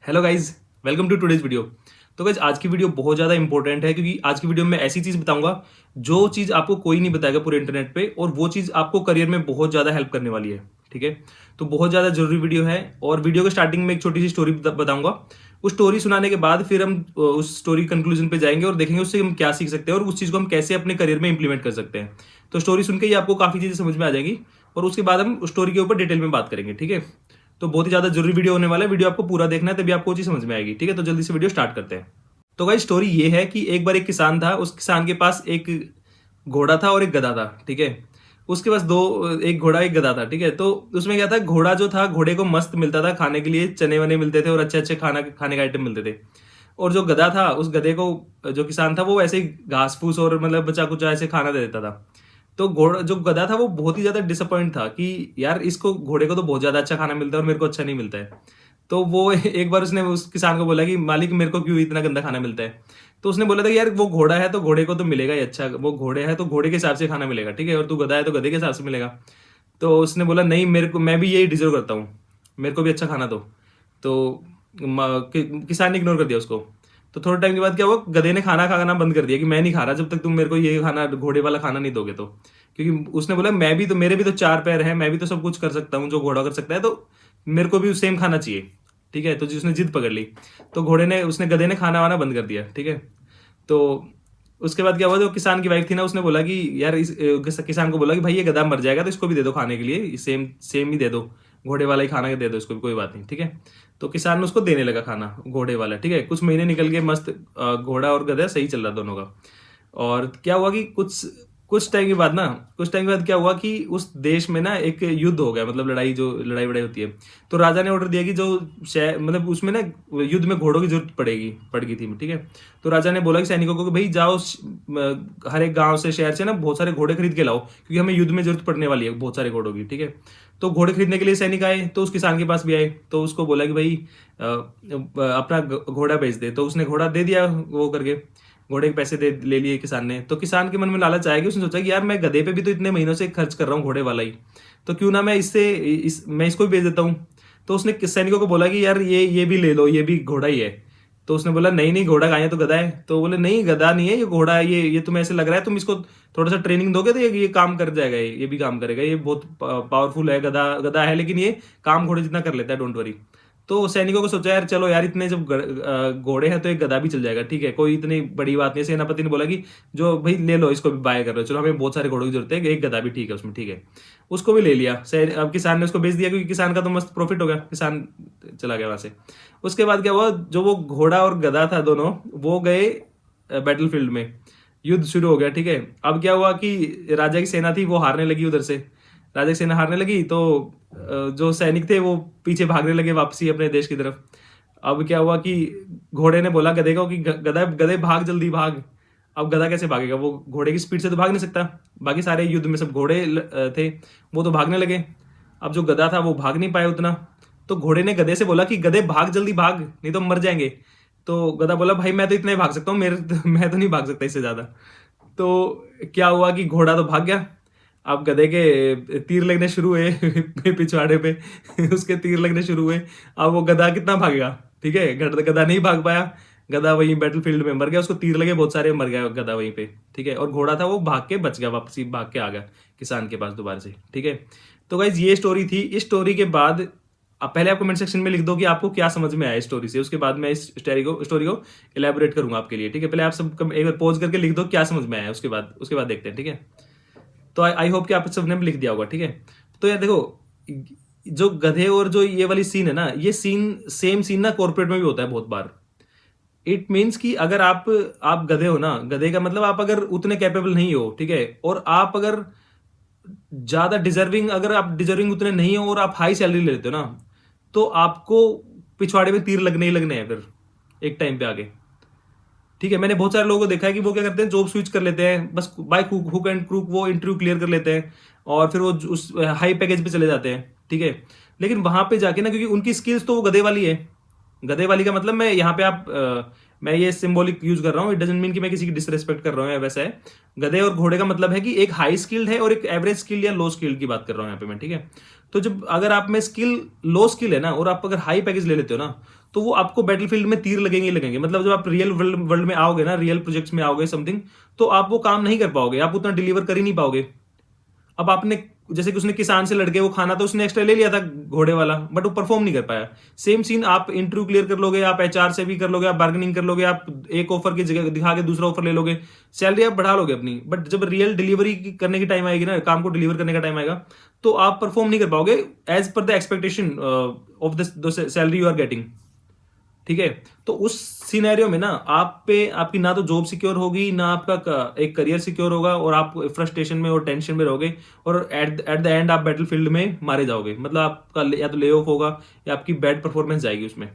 Hello guys, welcome to today's video. तो guys आज की वीडियो बहुत ज़्यादा इंपॉर्टेंट है क्योंकि आज की वीडियो में ऐसी चीज़ बताऊंगा जो चीज़ आपको कोई नहीं बताएगा पूरे इंटरनेट पे, और वो चीज़ आपको करियर में बहुत ज़्यादा हेल्प करने वाली है। ठीक है, तो बहुत ज़्यादा जरूरी वीडियो है। और वीडियो के स्टार्टिंग में एक छोटी सी स्टोरी बताऊंगा। उस स्टोरी सुनाने के बाद फिर हम उस स्टोरी कंक्लूजन पे जाएंगे और देखेंगे उससे हम क्या सीख सकते हैं और उस चीज़ को हम कैसे अपने करियर में इंप्लीमेंट कर सकते हैं। तो स्टोरी सुन के ही आपको काफ़ी चीज़ें समझ में आ जाएगी और उसके बाद हम उस स्टोरी के ऊपर डिटेल में बात करेंगे। ठीक है, तो बहुत ही ज्यादा जरूरी वीडियो होने वाला है। वीडियो आपको पूरा देखना है तभी आपको चीज समझ में आएगी। ठीक है, तो जल्दी से वीडियो स्टार्ट करते हैं। तो भाई स्टोरी ये है कि एक बार एक किसान था। उस किसान के पास एक घोड़ा था और एक गधा था। ठीक है, उसके पास एक घोड़ा एक गधा था। ठीक है, तो उसमें क्या था, घोड़ा जो था, घोड़े को मस्त मिलता था खाने के लिए, चने वने मिलते थे और अच्छे अच्छे खाने का आइटम मिलते थे। और जो गधा था, उस गधे को जो किसान था वो ऐसे ही घास फूस और मतलब बचा कुचा ऐसे खाना दे देता था। तो घोड़ा जो गधा था वो बहुत ही ज्यादा डिसअपॉइंट था कि यार इसको घोड़े को तो बहुत ज्यादा अच्छा खाना मिलता है और मेरे को अच्छा नहीं मिलता है। तो वो एक बार उसने उस किसान को बोला कि मालिक मेरे को क्यों इतना गंदा खाना मिलता है। तो उसने बोला था कि यार वो घोड़ा है तो घोड़े को तो मिलेगा ही अच्छा, वो घोड़े है तो घोड़े के हिसाब से खाना मिलेगा। ठीक है, और तू गधा है तो गधे के हिसाब से मिलेगा। तो उसने बोला नहीं, मेरे को मैं भी यही डिजर्व करता हूँ, मेरे को भी अच्छा खाना दो। तो किसान ने इग्नोर कर दिया उसको। तो थोड़े टाइम के बाद क्या हुआ, गधे ने खाना खाना बंद कर दिया कि मैं नहीं खा रहा जब तक तुम मेरे को ये खाना घोड़े वाला खाना नहीं दोगे। तो क्योंकि उसने बोला मैं भी तो, मेरे भी तो चार पैर हैं, मैं भी तो सब कुछ कर सकता हूँ जो घोड़ा कर सकता है, तो मेरे को भी सेम खाना चाहिए। ठीक है, तो जिसने जिद पकड़ ली तो उसने गधे ने खाना वाना बंद कर दिया। ठीक है, तो उसके बाद क्या हुआ, जो किसान की वाइफ थी ना, उसने बोला कि यार किसान को बोला कि भाई ये गधा मर जाएगा तो इसको भी दे दो खाने के लिए, सेम सेम ही दे दो, घोड़े वाला ही खाना दे दो इसको भी, कोई बात नहीं। ठीक है, तो किसान ने उसको देने लगा खाना घोड़े वाला। ठीक है, कुछ महीने निकल गए, मस्त घोड़ा और गधा सही चल रहा दोनों का। और क्या हुआ कि कुछ टाइम के बाद क्या हुआ कि उस देश में ना एक युद्ध हो गया, मतलब लड़ाई वड़ाई होती है। तो राजा ने ऑर्डर दिया कि जो शहर, मतलब उसमें ना युद्ध में घोड़ों की जरूरत पड़ गई थी। ठीक है, तो राजा ने बोला कि सैनिकों को कि भाई जाओ, हर एक गांव से शहर से ना बहुत सारे घोड़े खरीद के लाओ क्योंकि हमें युद्ध में जरूरत पड़ने वाली है बहुत सारे घोड़ों की। ठीक है, तो घोड़े खरीदने के लिए सैनिक आए तो उस किसान के पास भी आए, तो उसको बोला कि भाई अपना घोड़ा बेच दे। तो उसने घोड़ा दे दिया, वो करके घोड़े के पैसे दे ले लिए किसान ने। तो किसान के मन में लालच आएगी, उसने सोचा कि यार मैं गधे पे भी तो इतने महीनों से खर्च कर रहा हूँ घोड़े वाला ही, तो क्यों ना मैं इसको भी बेच देता हूँ। तो उसने सैनिकों को बोला कि यार ये भी ले लो, ये भी घोड़ा ही है। तो उसने बोला नहीं नहीं, घोड़ा कहाँ है, तो गधा है। तो बोले नहीं गधा नहीं है, ये घोड़ा है, ये तुम्हें ऐसे लग रहा है, तुम इसको थोड़ा सा ट्रेनिंग दोगे तो ये काम कर जाएगा, ये भी काम करेगा, ये बहुत पावरफुल है, गधा गधा है लेकिन ये काम घोड़े जितना कर लेता है, डोंट वरी। तो सैनिकों को सोचा यार चलो यार, इतने जब घोड़े हैं तो एक गधा भी चल जाएगा। ठीक है, कोई इतनी बड़ी बात नहीं। सेनापति ने बोला कि जो भाई ले लो, इसको भी बाय कर लो, चलो हमें बहुत सारे घोड़ों की जरूरत है, एक गधा भी ठीक है उसमें। ठीक है, उसको भी ले लिया। अब किसान ने उसको बेच दिया क्योंकि किसान का तो मस्त प्रॉफिट हो गया, किसान चला गया वहां से। उसके बाद क्या हुआ, जो वो घोड़ा और गधा था दोनों, वो गए बैटलफील्ड में, युद्ध शुरू हो गया। ठीक है, अब क्या हुआ कि राजा की सेना थी वो हारने लगी, उधर से राजा की सेना हारने लगी। तो जो सैनिक थे वो पीछे भागने लगे वापसी अपने देश की तरफ। अब क्या हुआ कि घोड़े ने बोला गधे को कि गधा गधे भाग, जल्दी भाग। अब गधा कैसे भागेगा, वो घोड़े की स्पीड से तो भाग नहीं सकता। बाकी सारे युद्ध में सब घोड़े थे, वो तो भागने लगे। अब जो गधा था वो भाग नहीं पाया उतना। तो घोड़े ने गधे से बोला कि गधे भाग, जल्दी भाग, नहीं तो मर जाएंगे। तो गधा बोला भाई मैं तो इतना ही भाग सकता हूँ, मैं तो नहीं भाग सकता इससे ज्यादा। तो क्या हुआ कि घोड़ा तो भाग गया। अब गधे के तीर लगने शुरू हुए पिछवाड़े पे उसके तीर लगने शुरू हुए। अब वो गधा कितना भागेगा। ठीक है, गधा नहीं भाग पाया, गधा वहीं बैटलफील्ड में मर गया, उसको तीर लगे बहुत सारे, मर गया गधा वहीं पे। ठीक है, और घोड़ा था वो भाग के बच गया, वापसी भाग के आ गया किसान के पास दोबारा से। ठीक है, तो गाइज ये स्टोरी थी। इस स्टोरी के बाद आप पहले आप कमेंट सेक्शन में लिख दो कि आपको क्या समझ में आया इस स्टोरी से, उसके बाद मैं इस स्टोरी को इलेबोरेट करूंगा आपके लिए। ठीक है, पहले आप सब एक बार पॉज करके लिख दो क्या समझ में आया, उसके बाद देखते हैं। ठीक है, तो आई होप कि आप सबने भी लिख दिया होगा। ठीक है, तो यार देखो, जो गधे और जो ये वाली सीन है ना, ये सेम सीन ना कॉर्पोरेट में भी होता है बहुत बार। इट मीन्स कि अगर आप गधे हो ना, गधे का मतलब आप अगर उतने कैपेबल नहीं हो, ठीक है, और आप अगर अगर आप डिजर्विंग उतने नहीं हो और आप हाई सैलरी लेते हो ना, तो आपको पिछवाड़े में तीर लगने ही लगने हैं फिर एक टाइम पे आगे। ठीक है, मैंने बहुत सारे लोगों को देखा है कि वो क्या करते हैं, जॉब स्विच कर लेते हैं बस बाय हुक एंड क्रूक, वो इंटरव्यू क्लियर कर लेते हैं और फिर वो उस हाई पैकेज पे चले जाते हैं। ठीक है, लेकिन वहां पे जाके ना, क्योंकि उनकी स्किल्स तो वो गधे वाली है। गधे वाली का मतलब मैं यहाँ पे मैं ये सिंबॉलिक यूज कर रहा हूँ, इट डजंट मीन कि मैं किसी की डिसरेस्पेक्ट कर रहा हूँ, वैसा है। गधे और घोड़े का मतलब है कि एक हाई स्किल्ड है और एक एवरेज स्किल्ड या लो स्किल्ड की बात कर रहा हूँ यहाँ पे मैं। ठीक है, तो जब अगर आप में स्किल लो स्किल है ना और आप अगर हाई पैकेज ले लेते हो ना, तो वो आपको बैटलफील्ड में तीर लगेंगे ही लगेंगे। मतलब जब आप रियल वर्ल्ड में आओगे ना, रियल प्रोजेक्ट्स में आओगे समथिंग, तो आप वो काम नहीं कर पाओगे, आप उतना डिलीवर कर ही नहीं पाओगे। अब आपने जैसे कि उसने किसान से लड़के वो खाना तो उसने एक्स्ट्रा ले लिया था घोड़े वाला, बट वो परफॉर्म नहीं कर पाया। सेम सीन आप इंटरव्यू क्लियर कर लोगे, आप एचआर से भी कर लोगे, आप बार्गेनिंग कर लोगे, आप एक ऑफर की जगह दिखा के दूसरा ऑफर ले लोगे, सैलरी आप बढ़ा लोगे अपनी, बट जब रियल डिलीवरी करने की टाइम आएगी ना, काम को डिलीवर करने का टाइम आएगा, तो आप परफॉर्म नहीं कर पाओगे as per the expectation of the salary you are getting. ठीक है, तो उस सिनेरियो में ना आप पे आपकी ना तो जॉब सिक्योर होगी, ना आपका एक करियर सिक्योर होगा, और आप फ्रस्ट्रेशन में और टेंशन में रहोगे, और एट द एंड आप बैटलफील्ड में मारे जाओगे। मतलब आपका या तो ले ऑफ होगा या आपकी बैड परफॉर्मेंस जाएगी उसमें।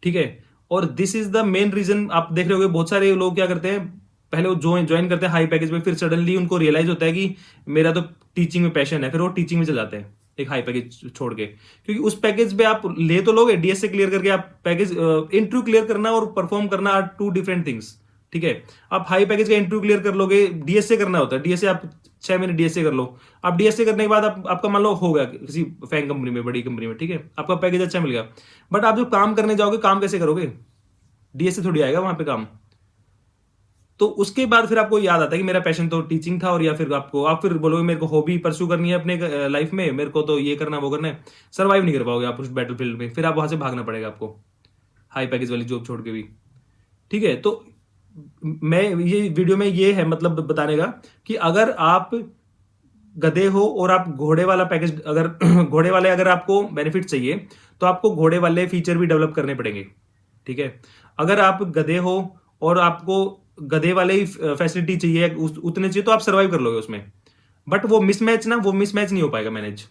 ठीक है, और this is the main reason. आप देख रहे होगे बहुत सारे लोग क्या करते हैं, पहले वो ज्वाइन करते हैं हाई पैकेज में, फिर सडनली उनको रियलाइज होता है कि मेरा तो टीचिंग में पैशन है, फिर वो टीचिंग में चले जाते हैं एक हाई पैकेज छोड़ के, क्योंकि उस पैकेज पे आप ले तो लोगे, डीएसए क्लियर करके आप पैकेज इंटरव्यू क्लियर करना और परफॉर्म करना आर टू डिफरेंट थिंग्स। ठीक है, आप हाई पैकेज का इंटरव्यू क्लियर कर लोगे, डीएसए करना होता है, डीएसए आप 6 महीने डीएसए कर लो, आप डीएसए करने के बाद आपका मान लो हो गया किसी फैंग कंपनी में, बड़ी कंपनी में, ठीक है, आपका पैकेज अच्छा मिल गया, बट आप जो काम करने जाओगे, काम कैसे करोगे? डीएसए थोड़ी आएगा वहां पे काम। तो उसके बाद फिर आपको याद आता है कि मेरा पैशन तो टीचिंग था, और या फिर आप फिर बोलोगे मेरे को हॉबी परस्यू करनी है अपने लाइफ में, मेरे को तो ये करना वो करना है, सर्वाइव नहीं कर पाओगे आप उस बैटलफील्ड में, फिर आप वहां से भागना पड़ेगा आपको हाई पैकेज वाली जॉब छोड़ के भी। ठीक है, तो मैं ये वीडियो में ये है मतलब बताने का कि अगर आप गधे हो और आप घोड़े वाला पैकेज, अगर घोड़े वाले अगर आपको बेनिफिट चाहिए, तो आपको घोड़े वाले फीचर भी डेवलप करने पड़ेंगे। ठीक है, अगर आप गधे हो और आपको गधे वाले ही फैसिलिटी चाहिए, उतने चाहिए, तो आप सर्वाइव कर लोगे उसमें, बट वो मिसमैच नहीं हो पाएगा मैनेज।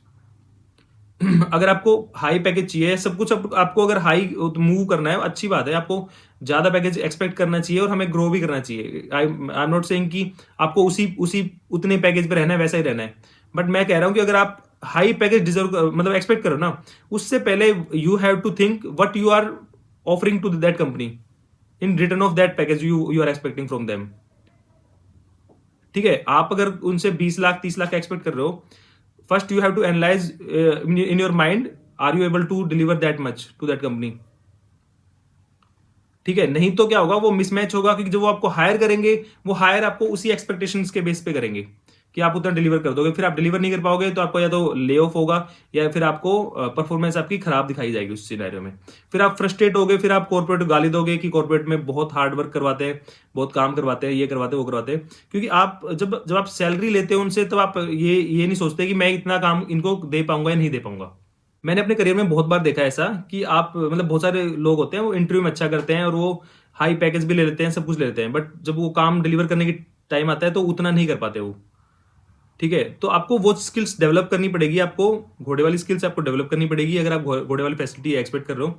अगर आपको हाई पैकेज चाहिए, सब कुछ आपको अगर हाई मूव करना है, अच्छी बात है, आपको ज्यादा पैकेज एक्सपेक्ट करना चाहिए और हमें ग्रो भी करना चाहिए। आई एम नॉट सेइंग कि आपको उसी उतने पैकेज पे रहना है, वैसा ही रहना है, बट मैं कह रहा हूं कि अगर आप हाई पैकेज डिजर्व मतलब एक्सपेक्ट करो ना, उससे पहले you have to think what you are offering to that company in return of that package you are expecting from them. ठीक है, आप अगर उनसे 20 लाख 30 लाख एक्सपेक्ट कर रहे हो, first you have to analyse in your mind, are you able to deliver that much to that company. ठीक है, नहीं तो क्या होगा, वो मिसमैच होगा, क्योंकि जब वो आपको हायर करेंगे, वो हायर आपको उसी एक्सपेक्टेशंस के बेस पे करेंगे कि आप उतना डिलीवर कर दोगे, फिर आप डिलीवर नहीं कर पाओगे, तो आपको या तो ले ऑफ होगा या फिर आपको परफॉर्मेंस आपकी खराब दिखाई जाएगी उस सिनेरियो में, फिर आप फ्रस्ट्रेट होगे, फिर आप कॉर्पोरेट गाली दोगे कि कॉर्पोरेट में बहुत हार्ड वर्क करवाते हैं, बहुत काम करवाते हैं, ये करवाते हैं वो करवाते हैं, क्योंकि आप जब आप सैलरी लेते हो उनसे, तब आप ये नहीं सोचते कि मैं इतना काम इनको दे पाऊंगा या नहीं दे पाऊंगा। मैंने अपने करियर में बहुत बार देखा है ऐसा कि आप मतलब बहुत सारे लोग होते हैं, वो इंटरव्यू में अच्छा करते हैं और वो हाई पैकेज भी ले लेते हैं, सब कुछ ले लेते हैं, बट जब वो काम डिलीवर करने की टाइम आता है तो उतना नहीं कर पाते वो। ठीक है, तो आपको वो स्किल्स डेवलप करनी पड़ेगी, आपको घोड़े वाली स्किल्स आपको डेवलप करनी पड़ेगी। अगर आप घोड़े वाली फैसिलिटी एक्सपेक्ट कर रहे हो,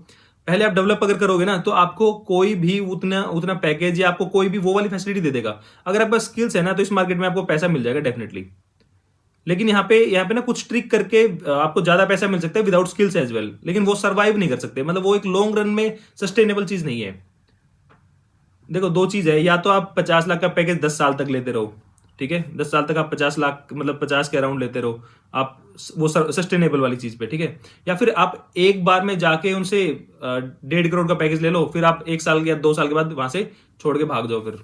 पहले आप डेवलप अगर करोगे ना, तो आपको कोई भी उतना पैकेज या आपको कोई भी वो वाली फैसिलिटी दे देगा। अगर आपके पास स्किल्स है ना, तो इस मार्केट में आपको पैसा मिल जाएगा डेफिनेटली। लेकिन यहाँ पे ना कुछ ट्रिक करके आपको ज्यादा पैसा मिल सकता है विदाउट स्किल्स एज वेल, लेकिन वो सर्वाइव नहीं कर सकते, मतलब वो एक लॉन्ग रन में सस्टेनेबल चीज नहीं है। देखो, दो चीज है, या तो आप 50 लाख का पैकेज 10 साल तक लेते रहो, ठीक है, 10 साल तक आप 50 लाख मतलब 50 के अराउंड लेते रहो आप, वो सस्टेनेबल वाली चीज पे, ठीक है, या फिर आप एक बार में जाके उनसे 1.5 करोड़ का पैकेज ले लो, फिर आप 1 साल या 2 साल के बाद वहां से छोड़ के भाग जाओ, फिर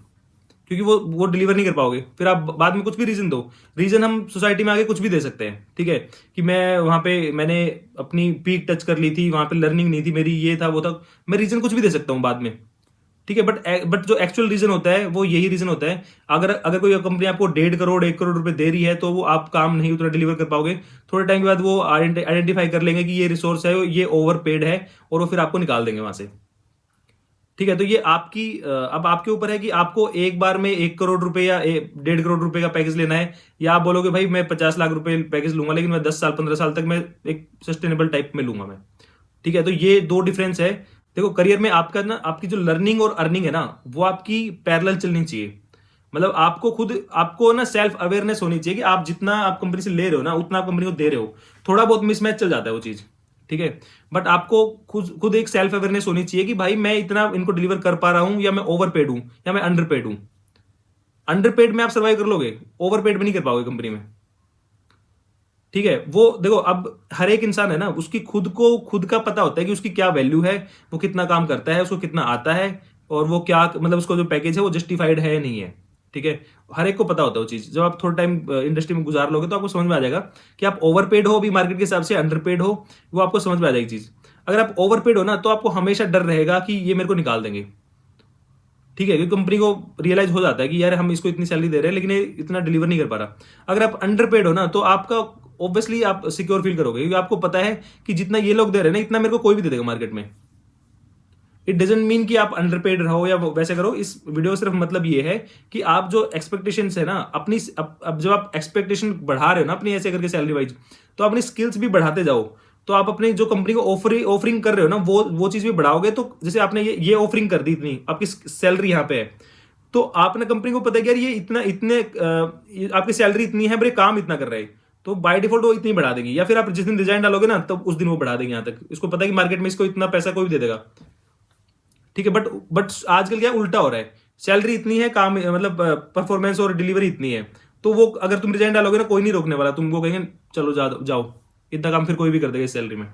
क्योंकि वो डिलीवर नहीं कर पाओगे, फिर आप बाद में कुछ भी रीजन दो। रीजन हम सोसाइटी में आगे कुछ भी दे सकते हैं, ठीक है, कि मैं वहां पे मैंने अपनी पीक टच कर ली थी, वहां पे लर्निंग नहीं थी मेरी, ये था वो था, मैं रीजन कुछ भी दे सकता हूँ बाद में, ठीक है, बट जो एक्चुअल रीजन होता है वो यही रीजन होता है। अगर कोई कंपनी आपको 1.5 करोड़ 1 करोड़ रुपए दे रही है, तो वो आप काम नहीं उतना डिलीवर कर पाओगे, थोड़े टाइम के बाद वो आइडेंटिफाई कर लेंगे कि ये रिसोर्स है, ये ओवर पेड है, और वो फिर आपको निकाल देंगे वहां से। ठीक है, तो ये अब आपके ऊपर है कि आपको एक बार में 1 करोड़ रुपए या 1.5 करोड़ रुपए का पैकेज लेना है, या आप बोलोगे भाई मैं 50 लाख रुपए पैकेज लूंगा, लेकिन मैं 10 साल 15 साल तक मैं एक सस्टेनेबल टाइप में लूंगा मैं। ठीक है, तो ये दो डिफरेंस है। देखो, करियर में आपका ना, आपकी जो लर्निंग और अर्निंग है ना, वो आपकी पैरेलल चलनी चाहिए। मतलब आपको ना सेल्फ अवेयरनेस होनी चाहिए कि आप जितना आप कंपनी से ले रहे हो ना, उतना आप कंपनी को दे रहे हो। थोड़ा बहुत मिसमैच चल जाता है वो चीज, ठीक है, बट आपको खुद एक सेल्फ अवेयरनेस होनी चाहिए कि भाई मैं इतना इनको डिलीवर कर पा रहा हूं, या मैं ओवर पेड हूं, या मैं अंडर पेड हूं। अंडर पेड में आप सर्वाइव कर लोगे, ओवर पेड में नहीं कर पाओगे कंपनी में। ठीक है, वो देखो अब हर एक इंसान है ना, उसकी खुद का पता होता है कि उसकी क्या वैल्यू है, वो कितना काम करता है, उसको कितना आता है, और वो क्या मतलब उसको जो पैकेज है वो जस्टिफाइड है या नहीं है। ठीक है, हर एक को पता होता है वो चीज। जब आप थोड़ा टाइम इंडस्ट्री में गुजार लोगे तो आपको समझ में आ जाएगा कि आप ओवरपेड हो अभी मार्केट के हिसाब से, अंडरपेड हो, वो आपको समझ में आ जाएगी चीज। अगर आप ओवरपेड हो ना तो आपको हमेशा डर रहेगा कि ये मेरे को निकाल देंगे। ठीक है, क्योंकि कंपनी को रियलाइज हो जाता है कि यार हम इसको इतनी सैलरी दे रहे हैं लेकिन ये इतना डिलीवर नहीं कर पा रहा। अगर आप अंडरपेड हो ना तो आपका ऑब्वियसली आप सिक्योर फील करोगे, क्योंकि आपको पता है कि जितना ये लोग दे रहे हैं ना इतना मेरे को कोई भी दे देगा मार्केट में। इट डजेंट मीन कि आप अंडरपेड रहो या वैसे करो। इस वीडियो का सिर्फ मतलब ये है कि आप जो एक्सपेक्टेशन है ना अपनी, अब जब आप एक्सपेक्टेशन बढ़ा रहे हो ना अपनी ऐसे करके सैलरी वाइज, तो अपनी स्किल्स भी बढ़ाते जाओ। तो आप अपनी जो कंपनी को ऑफरिंग कर रहे हो ना वो चीज भी बढ़ाओगे। तो जैसे आपने ये ऑफरिंग कर दी, इतनी आपकी सैलरी यहाँ पे है, तो आपने कंपनी को पता है कि यार ये आपकी सैलरी इतनी है, बड़े काम इतना कर रहे हैं, तो बाय डिफॉल्ट वो इतनी बढ़ा देगी। या फिर आप जिस दिन रिजाइन डालोगे ना तब उस दिन वो बढ़ा देंगे यहाँ तक। इसको पता है कि मार्केट में इसको इतना पैसा कोई भी दे देगा। ठीक है, बट आजकल क्या उल्टा हो रहा है, सैलरी इतनी है, काम मतलब परफॉर्मेंस और डिलीवरी इतनी है, तो वो अगर तुम रिजाइन डालोगे ना कोई नहीं रोकने वाला, तुमको कहेंगे चलो जाओ, इतना काम फिर कोई भी कर देगा इस सैलरी में।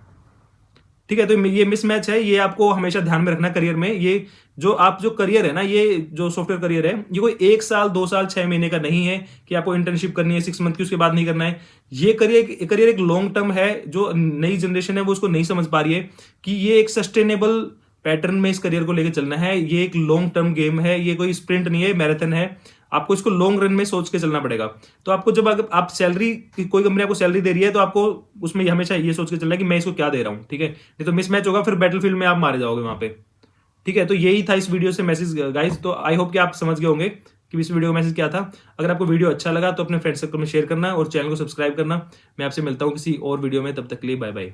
ठीक है, तो ये मिसमैच है, ये आपको हमेशा ध्यान में रखना करियर में। ये जो करियर है ना, ये जो सॉफ्टवेयर करियर है, ये कोई 1 साल 2 साल 6 महीने का नहीं है कि आपको इंटर्नशिप करनी है 6 मंथ की, उसके बाद नहीं करना है। ये करियर एक लॉन्ग टर्म है। जो नई जनरेशन है वो उसको नहीं समझ पा रही है कि ये एक सस्टेनेबल पैटर्न में इस करियर को लेकर चलना है। ये एक लॉन्ग टर्म गेम है, ये कोई स्प्रिंट नहीं है, मैराथन है। आपको इसको लॉन्ग रन में सोच के चलना पड़ेगा। तो आपको जब अगर आप सैलरी, कोई कंपनी आपको सैलरी दे रही है तो आपको उसमें हमेशा ये सोच के चलना है कि मैं इसको क्या दे रहा हूं। ठीक है, नहीं तो मिसमैच होगा, फिर बैटलफील्ड में आप मारे जाओगे वहां पे। ठीक है, तो यही था इस वीडियो से मैसेज गाइस। तो आई होप कि आप समझ गए होंगे कि इस वीडियो का मैसेज क्या था। अगर आपको वीडियो अच्छा लगा तो अपने फ्रेंड सर्कल में शेयर करना और चैनल को सब्सक्राइब करना। मैं आपसे मिलता हूँ किसी और वीडियो में, तब तक के लिए बाय बाय।